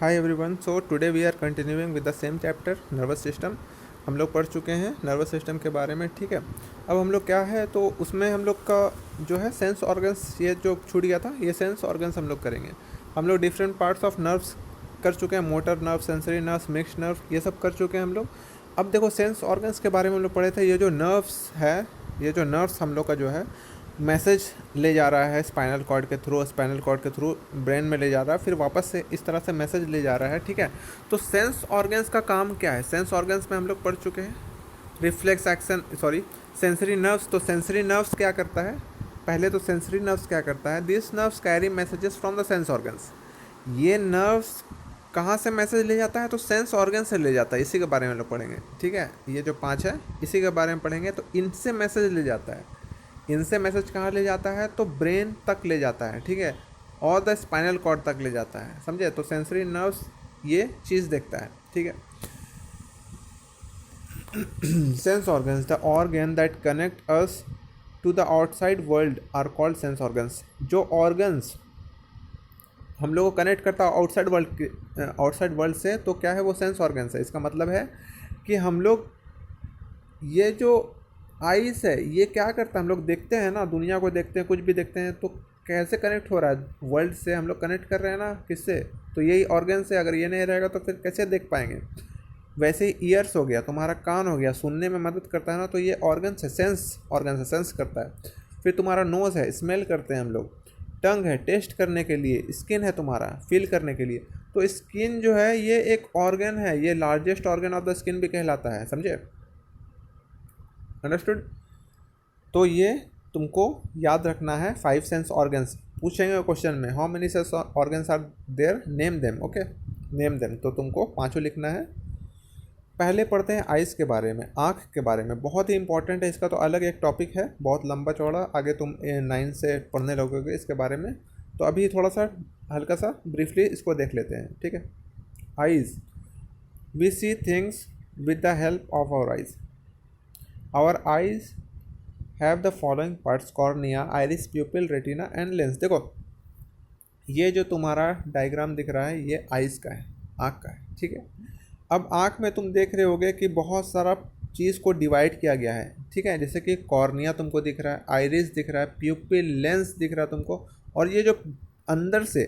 Hi everyone. So today we are continuing with the same chapter nervous system. हम लोग पढ़ चुके हैं नर्वस सिस्टम के बारे में, ठीक है। अब हम लोग क्या है तो उसमें हम लोग का जो है सेंस ऑर्गन्स, ये जो छूट गया था, ये सेंस ऑर्गन्स हम लोग करेंगे। हम लोग डिफरेंट पार्ट्स ऑफ नर्व्स कर चुके हैं, motor nerve, sensory nerves, mixed nerve, ये सब कर चुके हैं हम लोग। अब देखो सेंस ऑर्गन्स के बारे में हम लोग पढ़े थे। ये जो नर्व्स है, ये जो नर्व्स हम लोग का जो है मैसेज ले जा रहा है स्पाइनल कॉर्ड के थ्रू, स्पाइनल कॉर्ड के थ्रू ब्रेन में ले जा रहा है, फिर वापस से इस तरह से मैसेज ले जा रहा है, ठीक है। तो सेंस ऑर्गन्स का काम क्या है? सेंस ऑर्गन्स में हम लोग पढ़ चुके हैं reflex action, sorry, sensory nerves. तो सेंसरी नर्व्स क्या करता है? पहले तो सेंसरी नर्व्स क्या करता है? This nerves carry messages from the sense organs. ये नर्व्स कहाँ से मैसेज ले जाता है? तो सेंस ऑर्गन से ले जाता है। इसी के बारे में हम लोग पढ़ेंगे, ठीक है। ये जो 5 है इसी के बारे में पढ़ेंगे। तो इनसे मैसेज ले जाता है। इनसे मैसेज कहाँ ले जाता है? तो ब्रेन तक ले जाता है, ठीक है, और द स्पाइनल कॉर्ड तक ले जाता है, समझे। तो सेंसरी नर्व्स ये चीज़ देखता है, ठीक है। Sense organs, the organ that connect us to the outside world are called sense organs. जो ऑर्गन्स हम लोग को कनेक्ट करता है आउटसाइड वर्ल्ड से, तो क्या है? वो सेंस ऑर्गन्स है। इसका मतलब है कि हम लोग, ये जो आइस है ये क्या करता है? हम लोग देखते हैं ना, दुनिया को देखते हैं, कुछ भी देखते हैं, तो कैसे कनेक्ट हो रहा है? वर्ल्ड से हम लोग कनेक्ट कर रहे हैं ना, किससे? तो यही ऑर्गन से। अगर ये नहीं रहेगा तो फिर कैसे देख पाएंगे? वैसे ही ईयर्स हो गया, तुम्हारा कान हो गया, सुनने में मदद करता है ना, तो ये ऑर्गन से, सेंस ऑर्गन से सेंस करता है। फिर तुम्हारा नोज़ है, स्मेल करते हैं हम लोग। टंग है, टेस्ट करने के लिए। स्किन है तुम्हारा, फील करने के लिए। तो स्किन जो है ये एक ऑर्गन है, ये largest organ of the skin भी कहलाता है, समझे? अंडरस्टूड? तो ये तुमको याद रखना है। 5 सेंस ऑर्गन्स पूछेंगे क्वेश्चन में, how many sense organs are there, name them. Okay, name them. तो तुमको पांचों लिखना है। पहले पढ़ते हैं आइज़ के बारे में, आँख के बारे में। बहुत ही इंपॉर्टेंट है, इसका तो अलग एक टॉपिक है, बहुत लंबा चौड़ा। आगे तुम 9 से पढ़ने लगोगे इसके बारे में। तो अभी थोड़ा सा हल्का सा ब्रीफली इसको देख लेते हैं, ठीक है। Eyes, we see things with the help of our eyes. Our eyes have the following parts: cornea, iris, pupil, retina and lens. देखो ये जो तुम्हारा डायग्राम दिख रहा है ये आइज़ का है, आँख का है, ठीक है। अब आँख में तुम देख रहे होगे कि बहुत सारा चीज़ को डिवाइड किया गया है, ठीक है। जैसे कि कॉर्निया तुमको दिख रहा है, आइरिस दिख रहा है, प्यूपिल, लेंस दिख रहा है तुमको, और ये जो अंदर से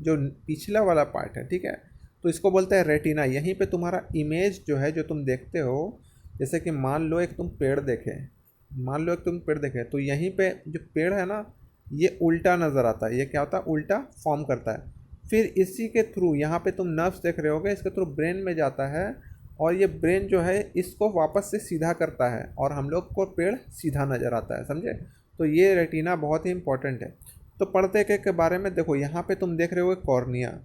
जो पिछला वाला पार्ट है, ठीक है, तो इसको बोलते हैं रेटिना। यहीं पे तुम्हारा इमेज जो है, जो तुम देखते हो, जैसे कि मान लो एक तुम पेड़ देखे, तो यहीं पे जो पेड़ है ना, ये उल्टा नज़र आता है। ये क्या होता है? उल्टा फॉर्म करता है। फिर इसी के थ्रू, यहाँ पे तुम नर्व्स देख रहे होगे, इसके थ्रू ब्रेन में जाता है, और ये ब्रेन जो है इसको वापस से सीधा करता है, और हम लोग को पेड़ सीधा नज़र आता है, समझे। तो ये रेटिना बहुत ही इंपॉर्टेंट है। तो पढ़ते के बारे में देखो, यहाँ पे तुम देख रहे हो कॉर्निया,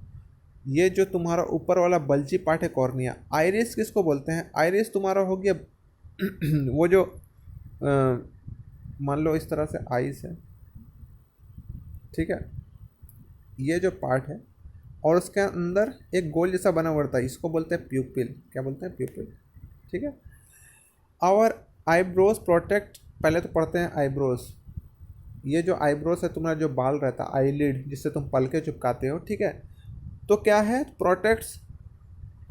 ये जो तुम्हारा ऊपर वाला बल्जी पार्ट है कॉर्निया। आइरिस किसको बोलते हैं? आइरिस तुम्हारा हो गया वो जो मान लो इस तरह से आइस है, ठीक है, ये जो पार्ट है, और उसके अंदर एक गोल जैसा बना हुआ था, इसको बोलते हैं प्यूपिल। क्या बोलते हैं? प्यूपिल, ठीक है। आवर आईब्रोज प्रोटेक्ट, पहले तो पढ़ते हैं आईब्रोज। ये जो आईब्रोज है, तुम्हारा जो बाल रहता है, आईलिड, जिससे तुम पलके चिपकाते हो, ठीक है, तो क्या है? Protects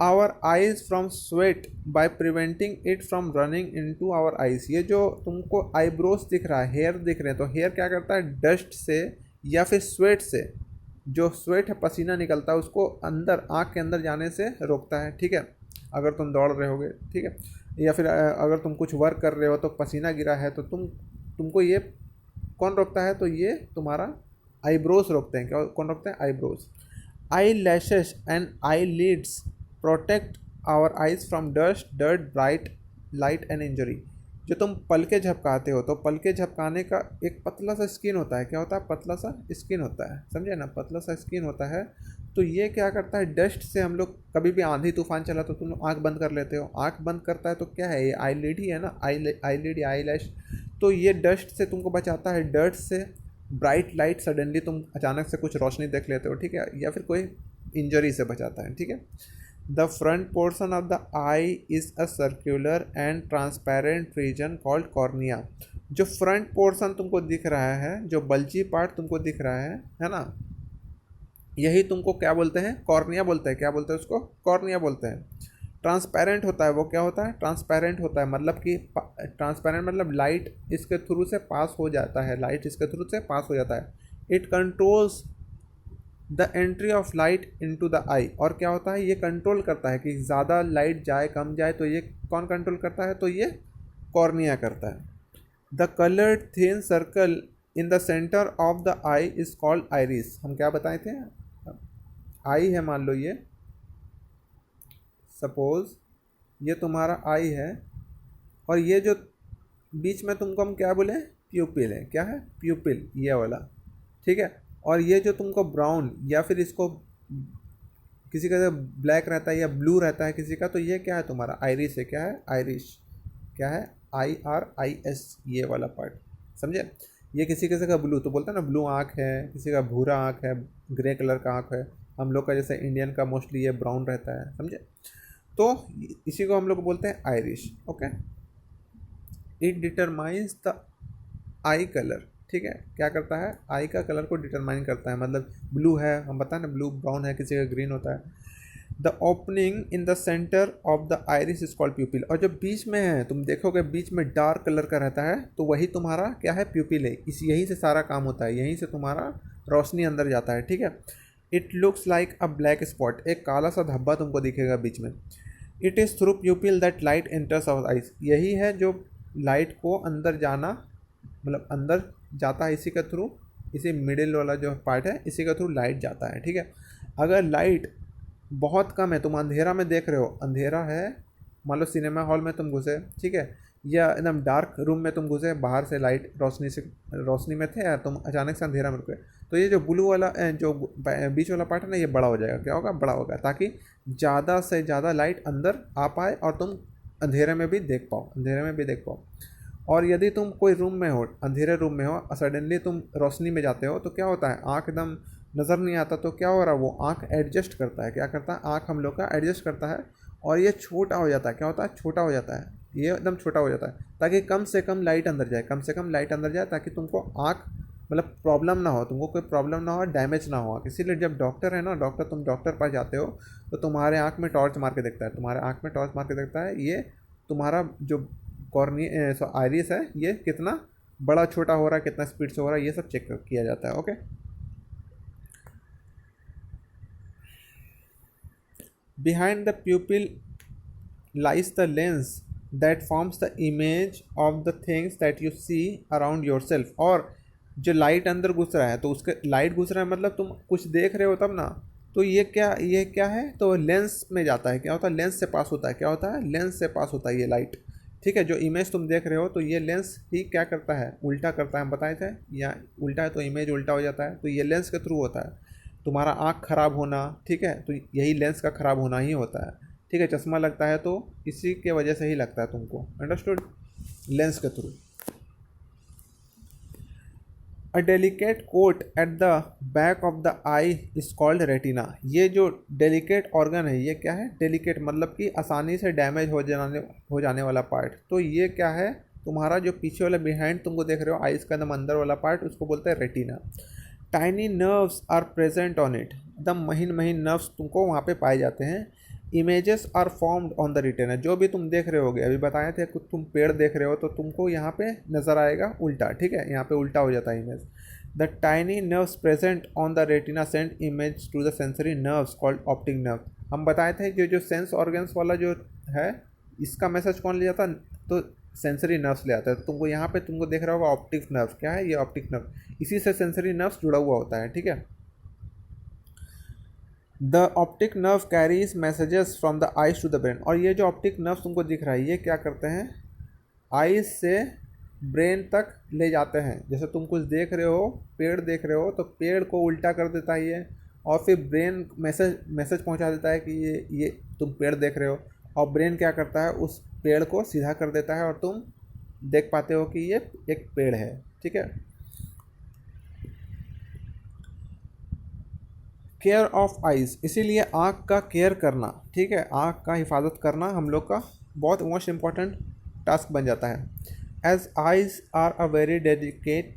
our eyes from sweat by preventing it from running into our eyes. ये जो तुमको आईब्रोज दिख रहा है, हेयर दिख रहे हैं, तो हेयर क्या करता है? डस्ट से या फिर स्वेट से, जो स्वेट है, पसीना निकलता है, उसको अंदर, आँख के अंदर जाने से रोकता है, ठीक है। अगर तुम दौड़ रहे होगे, ठीक है, या फिर अगर तुम कुछ वर्क कर रहे हो तो पसीना गिरा है, तो तुमको ये कौन रोकता है? तो ये तुम्हारा आईब्रोज रोकते हैं। क्या कौन रोकते हैं? Eyebrows. Eye lashes and eye lids protect our eyes from dust, dirt, bright light and injury. जो तुम पलके झपकाते हो, तो पलके झपकाने का एक पतला सा स्किन होता है। क्या होता है? पतला सा स्किन होता है, समझे ना, पतला सा स्किन होता है। तो ये क्या करता है? डस्ट से हम लोग, कभी भी आंधी तूफान चला तो तुम आँख बंद कर लेते हो, आँख बंद करता है तो क्या है? ये आई लिड ही है ना, आई लिड या आई लैश। तो ये डस्ट से तुमको बचाता है, डर्ट से, ब्राइट लाइट, सडनली तुम अचानक से कुछ रोशनी देख लेते हो, ठीक है, या फिर कोई इंजरी से बचाता है, ठीक है। The front portion of the I is a circular and transparent reason called cornea. जो फ्रंट पोर्शन तुमको दिख रहा है, जो बल्जी पार्ट तुमको दिख रहा है ना, यही तुमको क्या बोलते हैं, कॉर्निया बोलते हैं। क्या बोलते हैं उसको, कॉर्निया बोलते हैं। ट्रांसपेरेंट होता है वो क्या होता है, ट्रांसपेरेंट होता है, मतलब कि ट्रांसपेरेंट मतलब लाइट इसके थ्रू से पास हो जाता है, लाइट इसके थ्रू से पास हो जाता है। It controls the entry of light into the eye. और क्या होता है, ये कंट्रोल करता है कि ज़्यादा लाइट जाए कम जाए, तो ये कौन कंट्रोल करता है, तो ये कॉर्निया करता है। The coloured thin circle in the centre of the eye is called iris. हम क्या बताए थे, आई है, मान लो ये सपोज ये तुम्हारा आई है, और ये जो बीच में तुमको हम क्या बोले, प्यूपिल है। क्या है, प्यूपिल, ये वाला, ठीक है। और ये जो तुमको ब्राउन या फिर इसको किसी का ब्लैक रहता है या ब्लू रहता है किसी का, तो ये क्या है तुम्हारा आइरिस है। क्या है, आइरिश। क्या है, IRIS, ये वाला पार्ट, समझे। ये किसी किसी का ब्लू तो बोलते हैं ना, ब्लू आँख है, किसी का भूरा आँख है, ग्रे कलर का आँख है। हम लोग का जैसे इंडियन का मोस्टली ये ब्राउन रहता है, समझे। तो इसी को हम लोग बोलते हैं Irish. Okay, it determines the I colour, ठीक है। क्या करता है, आई का कलर को डिटरमाइन करता है, मतलब ब्लू है, हम बताएं ना, ब्लू ब्राउन है, किसी का ग्रीन होता है। The opening in the centre of the iris is called प्यूपिल। और जो बीच में है, तुम देखोगे बीच में डार्क कलर का रहता है, तो वही तुम्हारा क्या है, प्यूपिल है। यहीं से सारा काम होता है, यहीं से तुम्हारा रोशनी अंदर जाता है, ठीक है। It looks like a black spot, एक काला सा धब्बा तुमको दिखेगा बीच में। It is through pupil that light enters our eyes. यही है जो लाइट को अंदर जाना, मतलब अंदर जाता है इसी के थ्रू, इसी मिडिल वाला जो पार्ट है, इसी के थ्रू लाइट जाता है, ठीक है। अगर लाइट बहुत कम है, तुम अंधेरा में देख रहे हो, अंधेरा है, मान लो सिनेमा हॉल में तुम घुसे, ठीक है, या एकदम डार्क रूम में तुम घुसे, बाहर से लाइट रोशनी में थे, या तुम अचानक से अंधेरा में रुके, तो ये जो ब्लू वाला जो बीच वाला पार्ट है ना, ये बड़ा हो जाएगा। क्या होगा, बड़ा होगा, ताकि ज़्यादा से ज़्यादा लाइट अंदर आ पाए और तुम अंधेरे में भी देख पाओ, अंधेरे में भी देख पाओ। और यदि तुम कोई रूम में हो, अंधेरे रूम में हो, सडनली तुम रोशनी में जाते हो, तो क्या होता है, आँख एकदम नज़र नहीं आता, तो क्या हो रहा है, वो आँख एडजस्ट करता है। क्या करता है, आँख हम लोग का एडजस्ट करता है, और ये छोटा हो जाता है। क्या होता है, छोटा हो जाता है, ये एकदम छोटा हो जाता है, ताकि कम से कम लाइट अंदर जाए, कम से कम लाइट अंदर जाए, ताकि तुमको आँख मतलब प्रॉब्लम ना हो, तुमको कोई प्रॉब्लम ना हो, डैमेज ना हो। इसीलिए जब डॉक्टर है ना, तुम डॉक्टर पास जाते हो, तो तुम्हारे आँख में टॉर्च मार के देखता है, तुम्हारे आँख में टॉर्च मार के देखता है, ये तुम्हारा जो कॉर्निया आइरिस है, ये कितना बड़ा छोटा हो रहा है, कितना स्पीड से हो रहा है, ये सब चेक किया जाता है। Okay, behind the pupil lies the lens that forms the image of the things that you see around yourself। और जो लाइट अंदर घुस रहा है, तो उसके लाइट घुस रहा है मतलब तुम कुछ देख रहे हो तब ना, तो ये क्या है, तो लेंस में जाता है। क्या होता है, लेंस से पास होता है। क्या होता है, लेंस से पास होता है ये लाइट, ठीक है। जो इमेज तुम देख रहे हो, तो ये लेंस ही क्या करता है, उल्टा करता है, हम बताए थे, या उल्टा है तो इमेज उल्टा हो जाता है, तो ये लेंस के थ्रू होता है। तुम्हारा आँख खराब होना, ठीक है, तो यही लेंस का ख़राब होना ही होता है, ठीक है। चश्मा लगता है तो इसी के वजह से ही लगता है तुमको, अंडरस्टूड, लेंस के through. A delicate coat at the back of the eye is called retina. ये जो डेलिकेट ऑर्गन है, ये क्या है, डेलिकेट मतलब कि आसानी से डैमेज हो जाने वाला पार्ट। तो ये क्या है, तुम्हारा जो पीछे वाला बिहाइंड तुमको देख रहे हो, आइस का एकदम अंदर वाला पार्ट, उसको बोलते हैं retina. Tiny nerves are present on it, एकदम महीन महीन नर्व्स तुमको वहाँ पे पाए जाते हैं। Images are formed on the retina. जो भी तुम देख रहे होगे, अभी बताए थे कुछ, तुम पेड़ देख रहे हो तो तुमको यहाँ पे नज़र आएगा उल्टा, ठीक है, यहाँ पे उल्टा हो जाता है image. The tiny nerves present on the retina send image to the sensory nerves called optic nerve. हम बताए थे जो सेंस ऑर्गन्स वाला जो है, इसका मैसेज कौन ले जाता, तो सेंसरी नर्व्स ले आता है। तुमको यहाँ पे तुमको देख रहा होगा ऑप्टिक नर्व। क्या है, ये ऑप्टिक नर्व, इसी से सेंसरी नर्व्स जुड़ा हुआ होता है, ठीक है। The optic nerve carries messages from the eyes to the brain. और ये जो ऑप्टिक नर्व तुमको दिख रहा है, ये क्या करते हैं, आइज से ब्रेन तक ले जाते हैं। जैसे तुम कुछ देख रहे हो, पेड़ देख रहे हो, तो पेड़ को उल्टा कर देता है ये, और फिर ब्रेन मैसेज पहुंचा देता है कि ये तुम पेड़ देख रहे हो, और ब्रेन क्या करता है, उस पेड़ को सीधा कर देता है, और तुम देख पाते हो कि ये एक पेड़ है, ठीक है। केयर ऑफ आइज़, इसीलिए आँख का केयर करना, ठीक है, आँख का हिफाजत करना हम लोग का बहुत मोस्ट इम्पॉर्टेंट टास्क बन जाता है। As eyes are a very delicate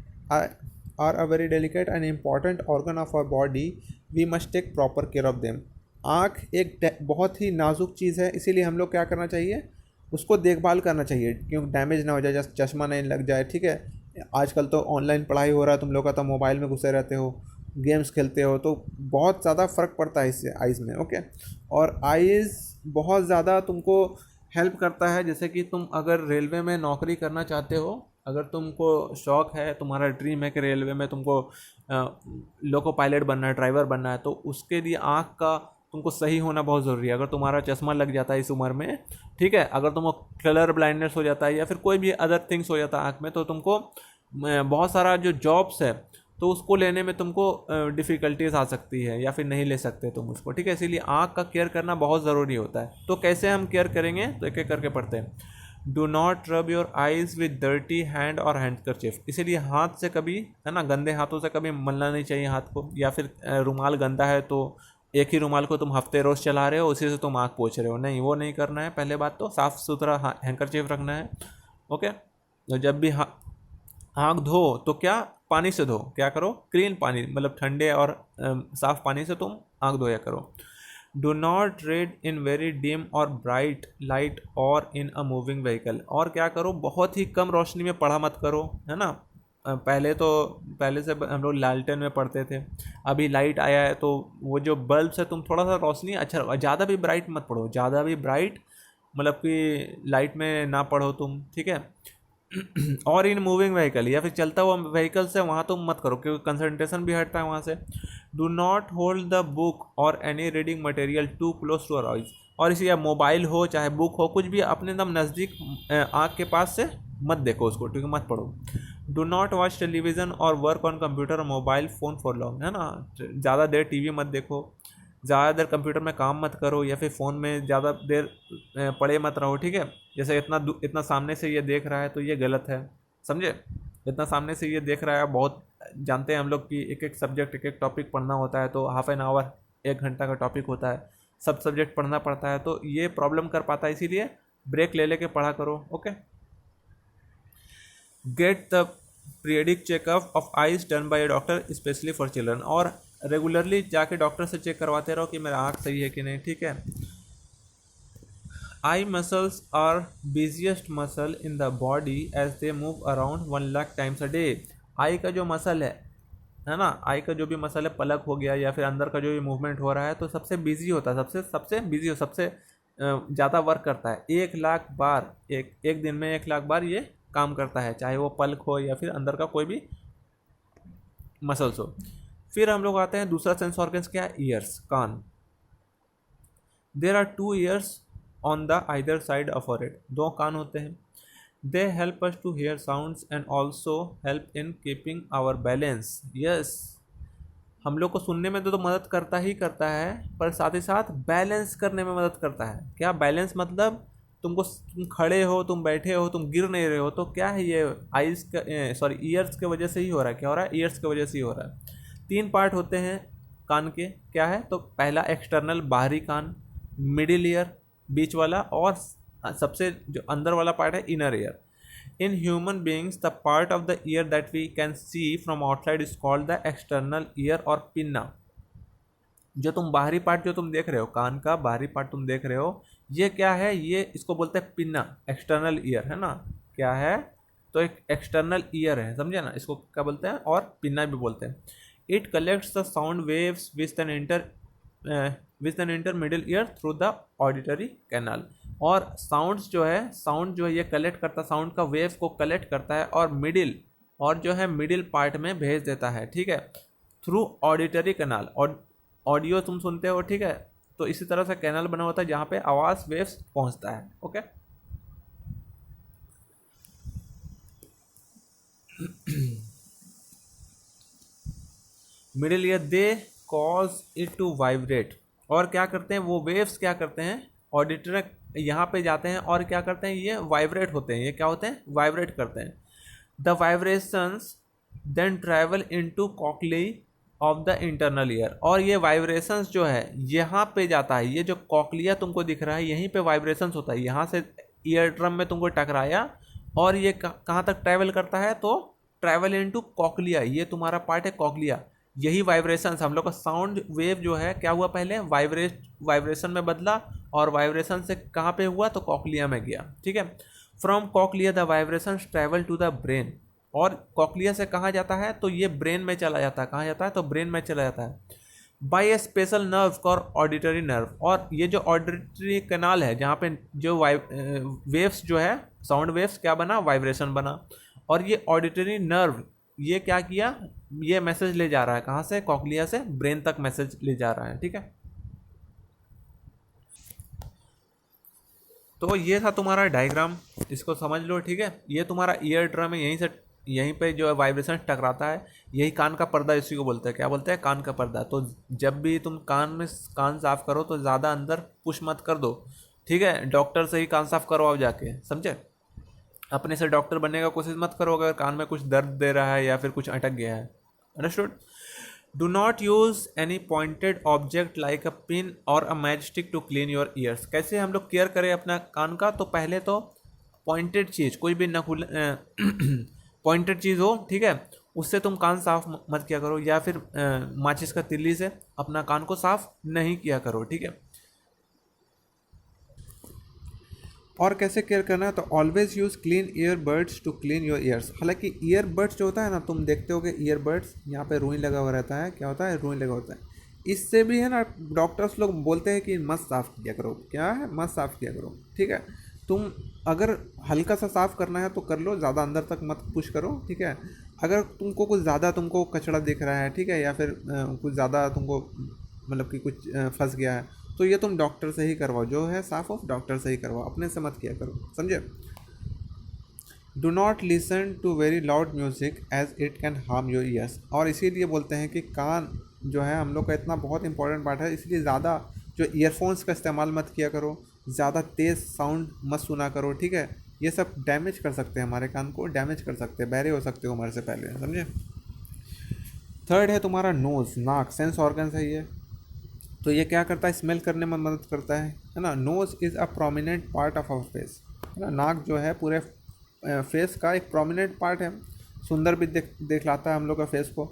are a very delicate and important organ of our body, we must take proper care of them. आँख एक बहुत ही नाजुक चीज़ है, इसीलिए हम लोग क्या करना चाहिए, उसको देखभाल करना चाहिए क्योंकि डैमेज ना हो जाए, जैसे चश्मा नहीं लग जाए, ठीक है। आजकल तो ऑनलाइन पढ़ाई हो रहा है, तुम लोग का तो मोबाइल में घुसे रहते हो, गेम्स खेलते हो, तो बहुत ज़्यादा फ़र्क पड़ता है इससे आइज़ में, ओके। और आइज़ बहुत ज़्यादा तुमको हेल्प करता है, जैसे कि तुम अगर रेलवे में नौकरी करना चाहते हो, अगर तुमको शौक़ है, तुम्हारा ड्रीम है कि रेलवे में तुमको लोको पायलट बनना है, ड्राइवर बनना है, तो उसके लिए आँख का तुमको सही होना बहुत ज़रूरी है। अगर तुम्हारा चश्मा लग जाता है इस उम्र में, ठीक है, अगर तुमको कलर ब्लाइंडनेस हो जाता है या फिर कोई भी अदर थिंग्स हो जाता है आँख में, तो तुमको बहुत सारा जो जॉब्स है तो उसको लेने में तुमको डिफ़िकल्टीज आ सकती है या फिर नहीं ले सकते तुम उसको, ठीक है। इसीलिए आँख का केयर करना बहुत ज़रूरी होता है। तो कैसे हम केयर करेंगे, तो एक एक करके पढ़ते हैं। Do not rub your eyes with dirty hand और हैंडकरचिफ, इसीलिए हाथ से कभी, है ना, गंदे हाथों से कभी मलना नहीं चाहिए हाथ को, या फिर रुमाल गंदा है तो एक ही रुमाल को तुम हफ्ते रोज़ चला रहे हो, उसी से तुम आँख पोंछ रहे हो, नहीं, वो नहीं करना है। पहले बात तो साफ़ सुथरा हैंकरचिफ रखना है, ओके। तो जब भी आँख धो तो क्या, पानी से धो, क्या करो, क्लीन पानी, मतलब ठंडे और साफ़ पानी से तुम आँख धोया करो। Do not read in very dim और ब्राइट लाइट और इन अ मूविंग व्हीकल, और क्या करो, बहुत ही कम रोशनी में पढ़ा मत करो, है ना। पहले से हम लोग लालटेन में पढ़ते थे, अभी लाइट आया है तो वो जो बल्ब से तुम थोड़ा सा रोशनी अच्छा, ज़्यादा भी ब्राइट मत पढ़ो, ज़्यादा भी ब्राइट मतलब कि लाइट में ना पढ़ो तुम, ठीक है। और इन मूविंग व्हीकल, या फिर चलता हुआ व्हीकल से वहाँ तुम मत करो क्योंकि कंसंट्रेशन भी हटता है वहाँ से। Do not hold the book or any reading material too close to our eyes, और इसी, या मोबाइल हो चाहे बुक हो, कुछ भी अपने एकदम नज़दीक आँख के पास से मत देखो उसको, ठीक है, मत पढ़ो। डू नॉट वॉच टेलीविज़न और वर्क ऑन कंप्यूटर और मोबाइल फ़ोन फॉर लॉन्ग, है ना, ज़्यादा देर टीवी मत देखो, ज़्यादा देर कंप्यूटर में काम मत करो, या फिर फ़ोन में ज़्यादा देर पड़े मत रहो, ठीक है। जैसे इतना सामने से ये देख रहा है तो ये गलत है, समझे। इतना सामने से ये देख रहा है, बहुत जानते हैं हम लोग कि एक एक सब्जेक्ट, एक एक टॉपिक पढ़ना होता है, तो हाफ एन आवर, 1 घंटा का टॉपिक होता है, सब सब्जेक्ट पढ़ना पड़ता है, तो ये प्रॉब्लम कर पाता है, इसीलिए ब्रेक ले लेके पढ़ा करो, okay. Get the periodic checkup of eyes done by A doctor specially for children, और रेगुलरली जाके डॉक्टर से चेक करवाते रहो कि मेरा आँख सही है कि नहीं, ठीक है। Eye muscles are busiest muscle in the body as they move around 1 lakh times a day. Eye का जो मसल है ना, आई का जो भी मसल है, पलक हो गया या फिर अंदर का जो भी मूवमेंट हो रहा है, तो सबसे बिजी होता है, सबसे बिजी हो, सबसे ज़्यादा वर्क करता है। 1 लाख बार, एक दिन में 1 लाख बार ये काम करता है, चाहे वो पलक हो या फिर अंदर का कोई भी मसल्स हो। फिर हम लोग आते हैं दूसरा सेंस ऑर्गन्स, क्या है, ईयर्स, कान। There are 2 ears on the either side of our head, 2 कान होते हैं। They help us to hear sounds and also help in keeping our balance. Yes, हम लोग को सुनने में तो मदद करता ही करता है, पर साथ ही साथ बैलेंस करने में मदद करता है। क्या बैलेंस मतलब, तुम खड़े हो, तुम बैठे हो, तुम गिर नहीं रहे हो, तो क्या है ये, आइज़ का, सॉरी, ईयर्स के वजह से ही हो रहा है। क्या हो रहा है, ईयर्स की वजह से ही हो रहा है। 3 पार्ट होते हैं कान के, क्या है, तो पहला एक्सटर्नल, बाहरी कान, मिडिल ईयर, बीच वाला, और सबसे जो अंदर वाला पार्ट है, inner ear. In human beings, the part of the ear that we can see from outside is called the external ear or pinna। जो तुम बाहरी पार्ट जो तुम देख रहे हो, कान का बाहरी पार्ट तुम देख रहे हो, ये क्या है, ये इसको बोलते हैं पिन्ना, एक्सटर्नल ईयर, है ना। क्या है, तो एक एक्सटर्नल ईयर है, समझे ना, इसको क्या बोलते हैं, और पिन्ना भी बोलते हैं। It collects the sound waves which then enter middle ear through the auditory canal. और साउंड जो है ये कलेक्ट करता, साउंड का वेव को कलेक्ट करता है और मिडिल पार्ट में भेज देता है, ठीक है, थ्रू ऑडिटरी कैनाल। और ऑडियो तुम सुनते हो, ठीक है, तो इसी तरह से कैनाल बना होता है जहाँ पे आवाज़ वेव्स पहुँचता है, okay. Middle ear, they cause it to vibrate, और क्या करते हैं, वो वेव्स क्या करते हैं, ऑडिटर यहाँ पे जाते हैं और क्या करते हैं, ये वाइब्रेट होते हैं, ये क्या होते हैं, वाइब्रेट करते हैं। The vibrations then travel into cochlea of the internal ear, और ये वाइब्रेशंस जो है यहाँ पे जाता है, ये जो कॉकलिया तुमको दिख रहा है यहीं पे वाइब्रेशंस होता है, यहाँ से ईयर ड्रम में तुमको टकराया और ये कहाँ तक ट्रैवल करता है, तो ट्रैवल इनटू कॉकलिया, ये तुम्हारा पार्ट है कॉकलिया। यही वाइब्रेशन हम लोग का साउंड वेव जो है क्या हुआ, पहले वाइब्रेशन में बदला, और वाइब्रेशन से कहाँ पे हुआ, तो कॉकलिया में गया। ठीक है, from cochlea the vibration travel to the brain, और कॉकलिया से कहाँ जाता है, तो ये ब्रेन में चला जाता है। कहाँ जाता है, तो ब्रेन में चला जाता है by a special nerve call auditory nerve. और ये जो ऑडिटरी कैनाल है, जहाँ पे जो वेव्स जो है, साउंड वेव्स क्या बना, वाइब्रेशन बना, और ये ऑडिटरी नर्व ये क्या किया, ये मैसेज ले जा रहा है कहाँ से, कॉकलिया से ब्रेन तक मैसेज ले जा रहा है। ठीक है, तो ये था तुम्हारा डायग्राम, इसको समझ लो। ठीक है, ये तुम्हारा ईयर ड्रम है, यहीं पे जो है वाइब्रेशन टकराता है, यही कान का पर्दा, इसी को बोलते हैं, क्या बोलते हैं, कान का पर्दा। तो जब भी तुम कान साफ करो तो ज़्यादा अंदर पुश मत कर दो। ठीक है, डॉक्टर से ही कान साफ करवाओ जाके, समझे। अपने से डॉक्टर बनने का कोशिश मत करो अगर कान में कुछ दर्द दे रहा है या फिर कुछ अटक गया है। Understood. Do not use any pointed object like a pin or a matchstick to clean your ears. कैसे हम लोग केयर करें अपना कान का, तो पहले तो पॉइंटेड चीज़, कोई भी नखुल पॉइंटेड चीज़ हो, ठीक है, उससे तुम कान साफ मत किया करो, या फिर माचिस का तिल्ली से अपना कान को साफ नहीं किया करो। ठीक है, और कैसे केयर करना है, तो always use clean earbuds to clean your ears. हालांकि ईयरबड्स जो होता है ना, तुम देखते हो कि ईयरबड्स यहाँ पे रुई लगा हुआ रहता है, क्या होता है, रुई लगा होता है। इससे भी है ना, डॉक्टर्स लोग बोलते हैं कि मत साफ़ किया करो, क्या है, मत साफ़ किया करो। ठीक है, तुम अगर हल्का सा साफ़ करना है तो कर लो, ज़्यादा अंदर तक मत पुश करो। ठीक है, अगर तुमको कुछ ज़्यादा तुमको कचरा दिख रहा है, ठीक है, या फिर कुछ ज़्यादा तुमको मतलब कि कुछ फंस गया है, तो ये तुम डॉक्टर से ही करवाओ, जो है साफ हो डॉक्टर से ही करवाओ, अपने से मत किया करो, समझे। Do not listen to very loud music as it can harm your ears. और इसीलिए बोलते हैं कि कान जो है हम लोग का इतना बहुत इंपॉर्टेंट पार्ट है, इसलिए ज़्यादा जो ईयरफोन्स का इस्तेमाल मत किया करो, ज़्यादा तेज़ साउंड मत सुना करो। ठीक है, ये सब डैमेज कर सकते हैं, हमारे कान को डैमेज कर सकते हैं, बहरे हो सकते हो उम्र से पहले, समझे। थर्ड है तुम्हारा नोज़, नाक, सेंस ऑर्गन्स है ये। तो ये क्या करता है, स्मेल करने में मदद करता है ना। Nose is a prominent part of our face, है ना। नाक जो है पूरे फेस का एक प्रोमिनेंट पार्ट है, सुंदर भी दिखलाता है हम लोग का फेस को।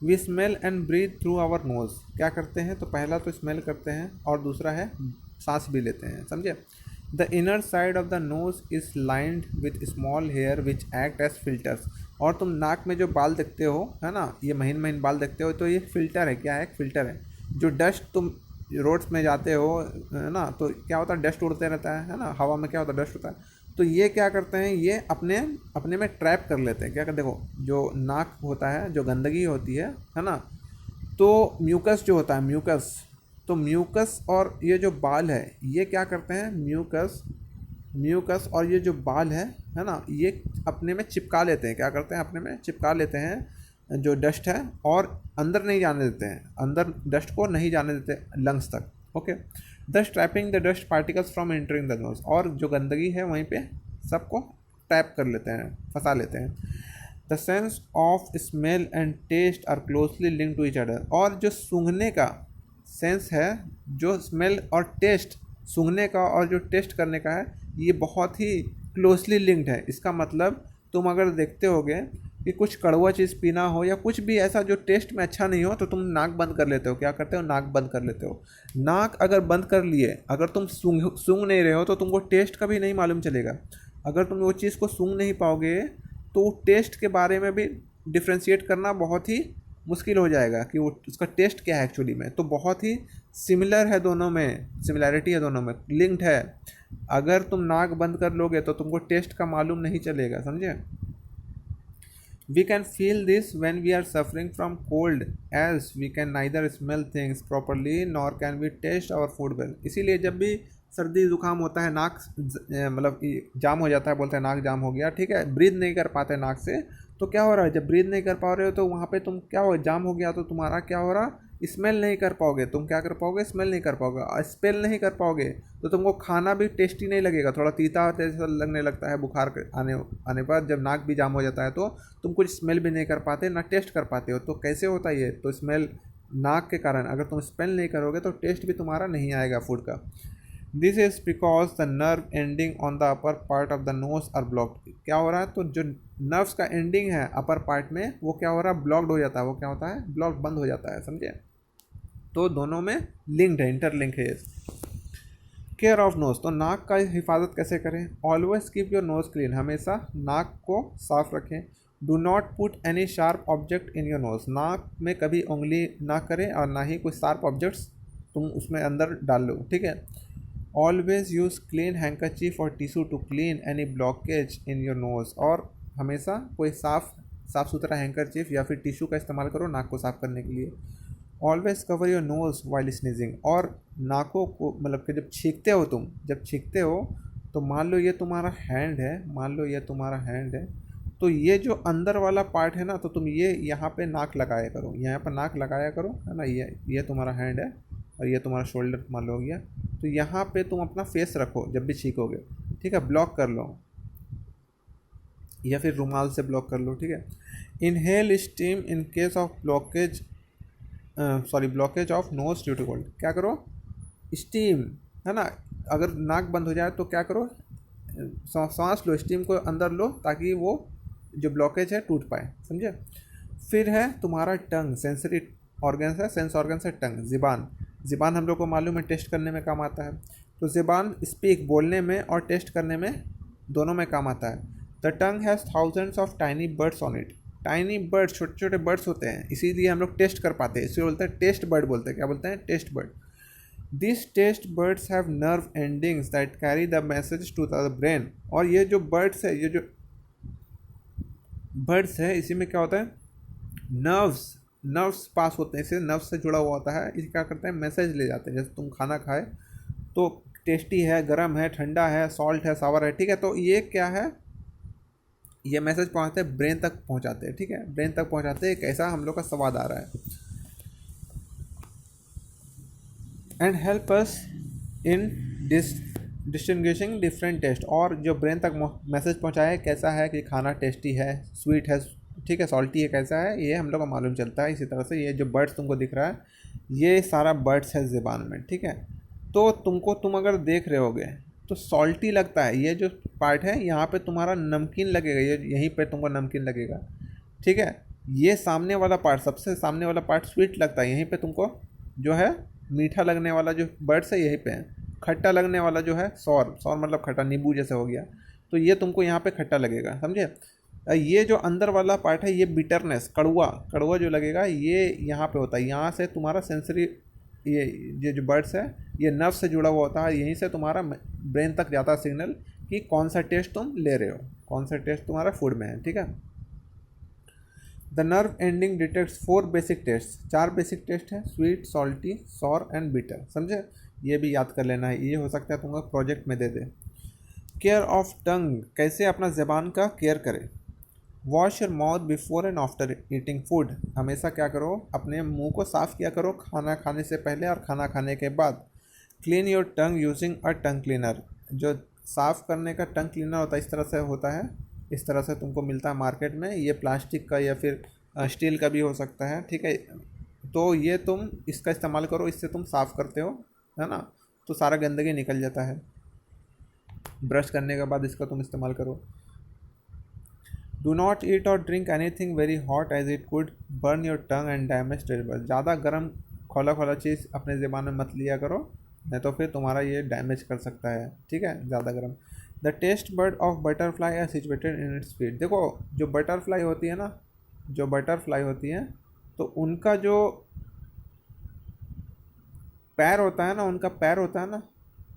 We smell and breathe through our nose. क्या करते हैं, तो पहला तो स्मेल करते हैं और दूसरा है सांस भी लेते हैं, समझे। The inner side of the nose is lined with small hair which act as filters. और तुम नाक में जो बाल देखते हो, है ना, ये महीन महीन बाल देखते हो, तो ये फिल्टर है, क्या है, एक फिल्टर है। जो डस्ट तुम रोड्स में जाते हो, है ना, तो क्या होता है, डस्ट उड़ते रहता है ना, हवा में क्या होता है, डस्ट होता है। तो ये क्या करते हैं, ये अपने अपने में ट्रैप कर लेते हैं। क्या करते, देखो जो नाक होता है, जो गंदगी होती है ना, तो म्यूकस जो होता है, म्यूकस, तो म्यूकस और ये जो बाल है, ये क्या करते हैं, म्यूकस और ये जो बाल है ना, ये अपने में चिपका लेते हैं। क्या करते हैं, अपने में चिपका लेते हैं जो डस्ट है, और अंदर नहीं जाने देते हैं, अंदर डस्ट को नहीं जाने देते लंग्स तक। ओके, दस trapping the dust particles from entering the nose. और जो गंदगी है वहीं पे सबको ट्रैप कर लेते हैं, फंसा लेते हैं। The sense of smell and taste are closely link to each other. और जो सूंघने का सेंस है, जो स्मेल और टेस्ट, सूंघने का और जो टेस्ट करने का है, ये बहुत ही क्लोजली लिंक्ड है। इसका मतलब तुम अगर देखते होगे कि कुछ कड़वा चीज़ पीना हो या कुछ भी ऐसा जो टेस्ट में अच्छा नहीं हो, तो तुम नाक बंद कर लेते हो। क्या करते हो, नाक बंद कर लेते हो। नाक अगर बंद कर लिए, अगर तुम सूंघ नहीं रहे हो, तो तुमको टेस्ट का भी नहीं मालूम चलेगा। अगर तुम वो चीज़ को सूंघ नहीं पाओगे, तो टेस्ट के बारे में भी डिफ्रेंशिएट करना बहुत ही मुश्किल हो जाएगा कि वो उसका टेस्ट क्या है एक्चुअली में। तो बहुत ही सिमिलर है दोनों में, सिमिलैरिटी है दोनों में, लिंक्ड है। अगर तुम नाक बंद कर लोगे तो तुमको टेस्ट का मालूम नहीं चलेगा, समझे। We can feel this when we are suffering from cold, as we can neither smell things properly nor can we taste our food well. इसीलिए जब भी सर्दी जुकाम होता है, नाक मतलब जाम हो जाता है, बोलते हैं नाक जाम हो गया, ठीक है, ब्रीथ नहीं कर पाते नाक से, तो क्या हो रहा है, जब ब्रीथ नहीं कर पा रहे हो तो वहाँ पे तुम क्या हो, जाम हो गया, तो तुम्हारा क्या हो रहा, स्मेल नहीं कर पाओगे। तुम क्या कर पाओगे, स्मेल नहीं कर पाओगे। और स्मेल नहीं कर पाओगे तो तुमको खाना भी टेस्टी नहीं लगेगा, थोड़ा तीता जैसा लगने लगता है। बुखार आने पर जब नाक भी जाम हो जाता है, तो तुम कुछ स्मेल भी नहीं कर पाते, ना टेस्ट कर पाते हो। तो कैसे होता है ये, तो स्मेल नाक के कारण, अगर तुम स्मेल नहीं करोगे तो टेस्ट भी तुम्हारा नहीं आएगा फूड का। This is because the nerve ending on the upper part of the nose are blocked. क्या हो रहा है, तो जो नर्व्स का एंडिंग है अपर पार्ट में वो क्या हो रहा है, ब्लॉक्ड हो जाता है। वो क्या होता है, ब्लॉक बंद हो जाता है, समझे। तो दोनों में लिंक्ड है, इंटरलिंक है ये। केयर ऑफ नोज, तो नाक का हिफाजत कैसे करें। Always keep your nose clean, हमेशा नाक को साफ रखें। Do not put any sharp object in your knows, नाक में कभी उंगली ना करें और ना ही कोई शार्प ऑब्जेक्ट्स तुम उसमें अंदर डाल लो, ठीक है। ऑलवेज यूज़ क्लीन हैंकरचीफ और tissue to clean any blockage in your nose, और हमेशा कोई साफ सुथरा हैंकरचीफ या फिर टिश्यू का इस्तेमाल करो नाक को साफ करने के लिए। Always cover your nose while sneezing, और नाकों को मतलब कि जब छींकते हो तुम, जब छींकते हो तो मान लो ये तुम्हारा हैंड है, मान लो ये तुम्हारा हैंड है, तो ये जो अंदर वाला पार्ट है ना, तो तुम ये यहाँ पे नाक लगाया करो, यहाँ पर नाक लगाया करो, है ना। ये तुम्हारा हैंड है और ये तुम्हारा शोल्डर मान लो हो गया। तो यहाँ पे तुम अपना फेस रखो जब भी छींकोगे, ठीक है। ब्लॉक कर लो या फिर रुमाल से ब्लॉक कर लो, ठीक है। Inhale steam in case of blockage blockage of nose due to cold. क्या करो, स्टीम, है ना। अगर नाक बंद हो जाए तो क्या करो, सांस लो, स्टीम को अंदर लो ताकि वो जो ब्लॉकेज है टूट पाए, समझे। फिर है तुम्हारा टंग, सेंसरी ऑर्गन है, सेंस ऑर्गन है टंग, ज़िबान। ज़िबान हम लोग को मालूम है टेस्ट करने में काम आता है। तो ज़िबान स्पीक, बोलने में और टेस्ट करने में दोनों में काम आता है। The tongue has thousands of tiny birds on it. Tiny birds, छोटे छोटे बर्ड्स होते हैं, इसीलिए हम लोग टेस्ट कर पाते हैं, इसलिए बोलते हैं टेस्ट बर्ड बोलते हैं। क्या बोलते हैं, taste bud. This taste buds have nerve endings that carry the message to the brain. और ये जो बर्ड्स है, ये जो बर्ड्स है, इसी में क्या होता है, नर्व्स पास होते हैं, इसे नर्व्स से जुड़ा हुआ होता है। इसे क्या करते हैं, मैसेज ले जाते हैं। जैसे तुम खाना खाए तो टेस्टी है, गर्म है, ठंडा है, सॉल्ट है, सावर है, ठीक है। तो ये क्या है, ये मैसेज पहुंचते हैं, ब्रेन तक पहुंचाते हैं, ठीक है। ब्रेन तक पहुंचाते हैं कैसा हम लोग का स्वाद आ रहा है। And help us in distinguishing different taste, और जो ब्रेन तक मैसेज पहुंचाए कैसा है कि खाना टेस्टी है, स्वीट है, ठीक है, सॉल्टी है, कैसा है, ये हम लोग को मालूम चलता है। इसी तरह से ये जो बर्ड्स तुमको दिख रहा है, ये सारा बर्ड्स है ज़बान में, ठीक है। तो तुम अगर देख रहे होगे तो सॉल्टी लगता है, ये जो पार्ट है यहाँ पे तुम्हारा नमकीन लगेगा, ये यहीं पे तुमको नमकीन लगेगा, ठीक है। ये सामने वाला पार्ट, सबसे सामने वाला पार्ट स्वीट लगता है, यहीं पे तुमको जो है मीठा लगने वाला जो बर्ड्स है यहीं पे है। खट्टा लगने वाला जो है सौर मतलब खट्टा, नींबू जैसे हो गया, तो ये तुमको यहाँ पे खट्टा लगेगा, समझे। ये जो अंदर वाला पार्ट है, ये बिटरनेस, कड़वा जो लगेगा, ये यहाँ पे होता है। यहाँ से तुम्हारा सेंसरी, ये जो बर्ड्स है ये नर्व से जुड़ा हुआ होता है, यहीं से तुम्हारा ब्रेन तक जाता है सिग्नल कि कौन सा टेस्ट तुम ले रहे हो, कौन सा टेस्ट तुम्हारा फूड में है, ठीक है। The nerve ending detects 4 basic taste, 4 basic taste है, sweet, salty, sour and bitter, समझे। ये भी याद कर लेना है, ये हो सकता है तुमको प्रोजेक्ट में दे दे। केयर ऑफ टंग, कैसे अपना ज़बान का केयर करें। Wash your mouth before and after eating food, हमेशा क्या करो, अपने मुंह को साफ़ किया करो खाना खाने से पहले और खाना खाने के बाद। Clean your tongue using a tongue cleaner, जो साफ़ करने का टंग क्लीनर होता है इस तरह से होता है, इस तरह से तुमको मिलता है मार्केट में। ये प्लास्टिक का या फिर स्टील का भी हो सकता है, ठीक है। तो ये तुम इसका इस्तेमाल करो, इससे तुम साफ़ करते हो, है ना, तो सारा गंदगी निकल जाता है। ब्रश करने के बाद इसका तुम इस्तेमाल करो। डू नॉट ईट और drink anything very hot as it could burn your tongue and damage table, ज़्यादा गर्म खोला चीज़ अपने ज़बान में मत लिया करो, नहीं तो फिर तुम्हारा ये डैमेज कर सकता है, ठीक है, ज़्यादा गर्म। The taste bud of butterfly are situated in its feet, देखो जो बटरफ्लाई होती है ना, जो बटरफ्लाई होती है तो उनका जो पैर होता है ना, उनका पैर होता है ना,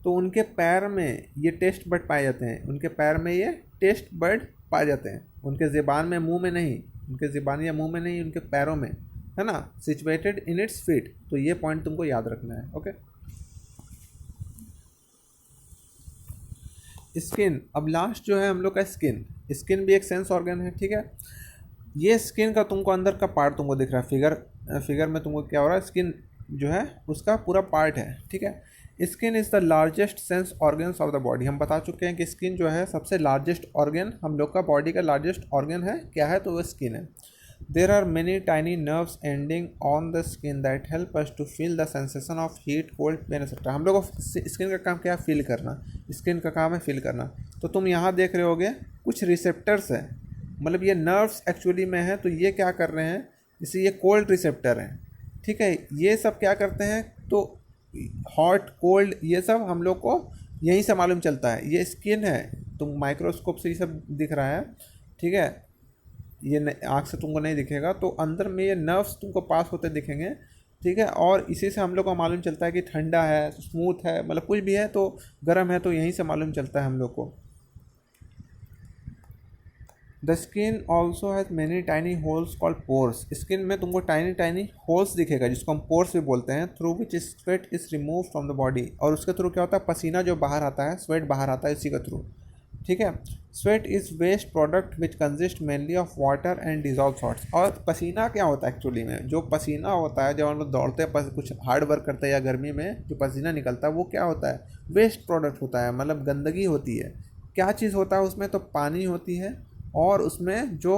तो उनके पैर में ये टेस्ट बर्ड पाए जाते हैं, उनके पैर में ये टेस्ट बर्ड पाए जाते हैं, उनके ज़बान में, मुंह में नहीं, उनके ज़बान या मुंह में नहीं, उनके पैरों में, है ना। सिचुएटेड इन इट्स फीट, तो ये पॉइंट तुमको याद रखना है, ओके। स्किन, अब लास्ट जो है हम लोग का स्किन भी एक सेंस ऑर्गन है, ठीक है। ये स्किन का तुमको अंदर का पार्ट तुमको दिख रहा है, फिगर में तुमको क्या हो रहा है, स्किन जो है उसका पूरा पार्ट है, ठीक है। Skin is the largest sense organs of the body, हम बता चुके हैं कि स्किन जो है सबसे लार्जेस्ट ऑर्गन, हम लोग का बॉडी का लार्जेस्ट ऑर्गन है, क्या है, तो वो स्किन है। There are many tiny nerves ending on the skin that help us to feel the sensation of heat cold pain etcetera. हम लोग को स्किन का काम क्या है? फील करना। स्किन का काम है फील करना। तो तुम यहाँ देख रहे होगे कुछ रिसेप्टर्स हैं, मतलब ये नर्व्स एक्चुअली में है। तो ये क्या कर रहे हैं? जैसे ये कोल्ड रिसेप्टर हैं, ठीक है, ये सब क्या करते हैं? तो हॉट कोल्ड ये सब हम लोग को यहीं से मालूम चलता है। ये स्किन है, तुम माइक्रोस्कोप से ये सब दिख रहा है, ठीक है, ये आँख से तुमको नहीं दिखेगा। तो अंदर में ये नर्व्स तुमको पास होते दिखेंगे, ठीक है। और इसी से हम लोग को मालूम चलता है कि ठंडा है, स्मूथ है, मतलब कुछ भी है तो गर्म है, तो यहीं से मालूम चलता है हम लोग को। The skin also has many tiny holes called pores. Skin में तुमको टाइनी टाइनी होल्स दिखेगा जिसको हम पोर्स भी बोलते हैं, through which sweat is remove from the body. और उसके थ्रू क्या होता है? पसीना जो बाहर आता है, स्वेट बाहर आता है इसी के थ्रू, ठीक है। Sweat is waste product which consist mainly of water and dissolve salts. और पसीना क्या होता है एक्चुअली में? जो पसीना होता है जब हम लोग दौड़ते हैं, कुछ हार्ड वर्क करते हैं या गर्मी में जो पसीना निकलता है वो क्या होता है? वेस्ट प्रोडक्ट होता है, मतलब गंदगी होती है। क्या चीज़ होता है उसमें? तो पानी होती है और उसमें जो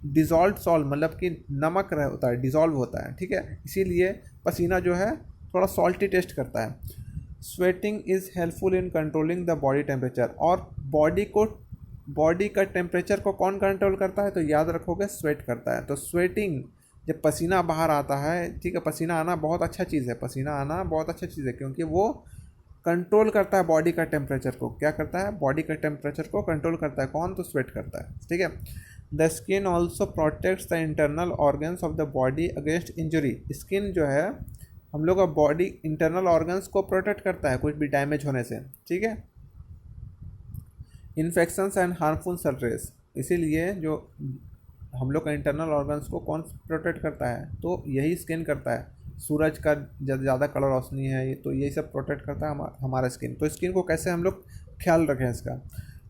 डिज़ोल्व सॉल्ट मतलब कि नमक होता है, डिज़ोल्व होता है, ठीक है। इसीलिए पसीना जो है थोड़ा सॉल्टी टेस्ट करता है। Sweating is helpful in controlling the body temperature. और बॉडी का टेम्परेचर को कौन कंट्रोल करता है? तो याद रखोगे स्वेट करता है। तो स्वेटिंग जब पसीना बाहर आता है, ठीक है, पसीना आना बहुत अच्छा चीज़ है, पसीना आना बहुत अच्छा चीज़ है, क्योंकि वो कंट्रोल करता है बॉडी का टेम्परेचर को। क्या करता है? बॉडी का टेम्परेचर को कंट्रोल करता है। कौन? तो स्वेट करता है, ठीक है। The skin also protects the internal organs of the body against injury. Skin जो है हम लोग का बॉडी इंटरनल ऑर्गन्स को प्रोटेक्ट करता है कुछ भी डैमेज होने से, ठीक है। Infections and harmful sun rays. इसीलिए जो हम लोग का इंटरनल ऑर्गन्स को कौन प्रोटेक्ट करता है? तो यही स्किन करता है। सूरज का ज़्यादा कलर रोशनी है ये, तो यही सब प्रोटेक्ट करता है हमारा स्किन। तो स्किन को कैसे हम लोग ख्याल रखें इसका?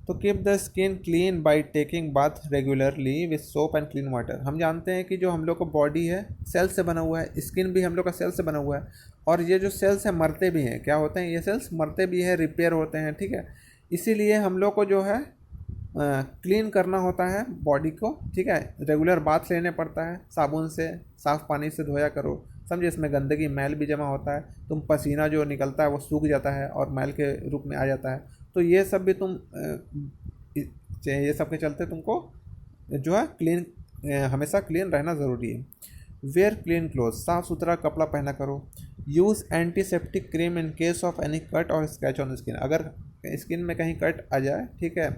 तो keep the skin clean by taking bath regularly with soap and clean water. हम जानते हैं कि जो हम लोग का बॉडी है सेल से बना हुआ है, स्किन भी हम लोग का सेल से बना हुआ है। और ये जो सेल्स हैं मरते भी हैं। क्या होते हैं? ये सेल्स मरते भी हैं, रिपेयर होते हैं, ठीक है। इसीलिए हम लोग को जो है क्लीन करना होता है बॉडी को, ठीक है। रेगुलर बाथ लेने पड़ता है, साबुन से, साफ़ पानी से धोया करो, समझे। इसमें गंदगी मैल भी जमा होता है, तुम पसीना जो निकलता है वो सूख जाता है और मैल के रूप में आ जाता है। तो ये सब भी तुम ये सब के चलते तुमको जो है क्लीन, हमेशा क्लीन रहना ज़रूरी है। Where clean cloth. साफ़ सुथरा कपड़ा पहना करो। Use antiseptic cream in case of any cut और स्क्रैच ऑन स्किन। अगर स्किन में कहीं कट आ जाए, ठीक है,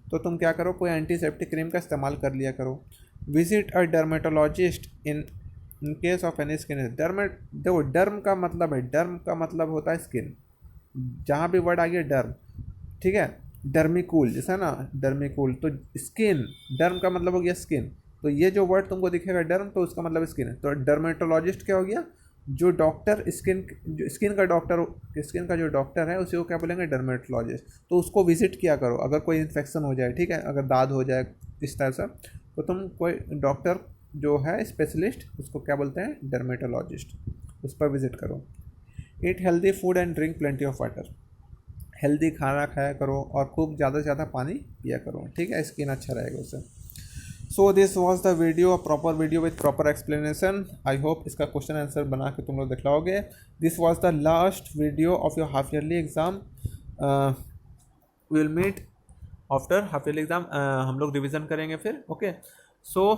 तो तुम क्या करो? कोई एंटीसेप्टिक क्रीम का इस्तेमाल कर लिया करो। Visit a dermatologist in case of any skin. देखो डर्म का मतलब है, डर्म का मतलब होता है स्किन। जहाँ भी वर्ड आ गया डर्म, ठीक है, डर्मिकूल जैसा ना, डर्मिकूल तो स्किन, डर्म का मतलब हो गया स्किन। तो ये जो वर्ड तुमको दिखेगा डर्म, तो उसका मतलब स्किन है। तो डर्मेटोलॉजिस्ट क्या हो गया? जो डॉक्टर जो स्किन का जो डॉक्टर है उसी को क्या बोलेंगे? डर्मेटोलॉजिस्ट। तो उसको विजिट किया करो अगर कोई इन्फेक्शन हो जाए, ठीक है, अगर दाद हो जाए इस तरह से, तो तुम कोई डॉक्टर जो है स्पेशलिस्ट, उसको क्या बोलते हैं? डर्मेटोलॉजिस्ट, उस पर विजिट करो। Eat healthy food and drink plenty of water. Healthy खाना खाया करो और खूब ज़्यादा से ज़्यादा पानी पिया करो, ठीक है, स्किन अच्छा रहेगा उससे। So this was the video, proper video with proper explanation. I hope इसका क्वेश्चन आंसर बना के तुम लोग दिखलाओगे। This was the last video of your half yearly exam. Will meet after half yearly exam. हम लोग रिविज़न करेंगे फिर, ओके। सो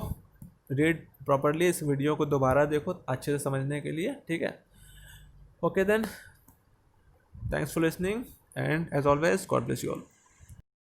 रीड प्रॉपरली, इस वीडियो को दोबारा देखो अच्छे से समझने के लिए, ठीक है। Okay then, thanks for listening and as always God bless you all.